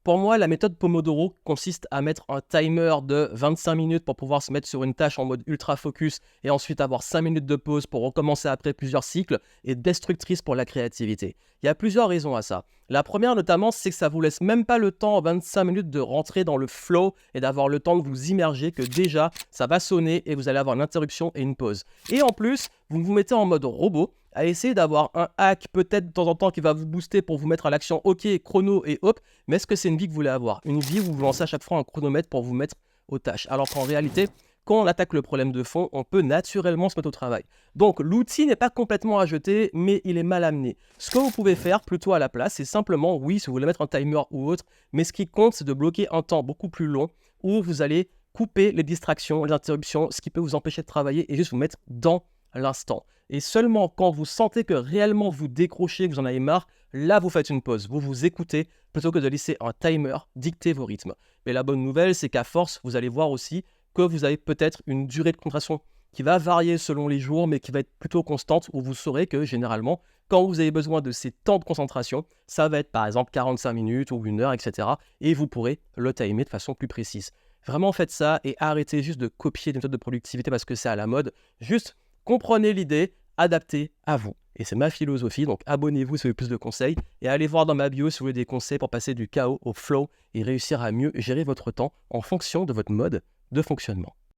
Pour moi, la méthode Pomodoro consiste à mettre un timer de 25 minutes pour pouvoir se mettre sur une tâche en mode ultra focus et ensuite avoir 5 minutes de pause pour recommencer après plusieurs cycles est destructrice pour la créativité. Il y a plusieurs raisons à ça. La première notamment, c'est que ça vous laisse même pas le temps en 25 minutes de rentrer dans le flow et d'avoir le temps de vous immerger que déjà ça va sonner et vous allez avoir une interruption et une pause. Et en plus, vous vous mettez en mode robot à essayer d'avoir un hack peut-être de temps en temps qui va vous booster pour vous mettre à l'action, ok, chrono et hop, mais est-ce que c'est une vie que vous voulez avoir? Une vie où vous lancez à chaque fois un chronomètre pour vous mettre aux tâches. Alors qu'en réalité, quand on attaque le problème de fond, on peut naturellement se mettre au travail. Donc l'outil n'est pas complètement à jeter, mais il est mal amené. Ce que vous pouvez faire plutôt à la place, c'est simplement, oui, si vous voulez mettre un timer ou autre, mais ce qui compte, c'est de bloquer un temps beaucoup plus long où vous allez couper les distractions, les interruptions, ce qui peut vous empêcher de travailler et juste vous mettre dans l'instant. Et seulement quand vous sentez que réellement vous décrochez, que vous en avez marre, là vous faites une pause, vous vous écoutez plutôt que de laisser un timer dicter vos rythmes. Mais la bonne nouvelle, c'est qu'à force, vous allez voir aussi que vous avez peut-être une durée de concentration qui va varier selon les jours, mais qui va être plutôt constante, où vous saurez que généralement, quand vous avez besoin de ces temps de concentration, ça va être par exemple 45 minutes ou 1 heure, etc. Et vous pourrez le timer de façon plus précise. Vraiment faites ça et arrêtez juste de copier des méthodes de productivité parce que c'est à la mode. Juste comprenez l'idée, adaptez à vous. Et c'est ma philosophie, donc abonnez-vous si vous voulez plus de conseils et allez voir dans ma bio si vous voulez des conseils pour passer du chaos au flow et réussir à mieux gérer votre temps en fonction de votre mode de fonctionnement.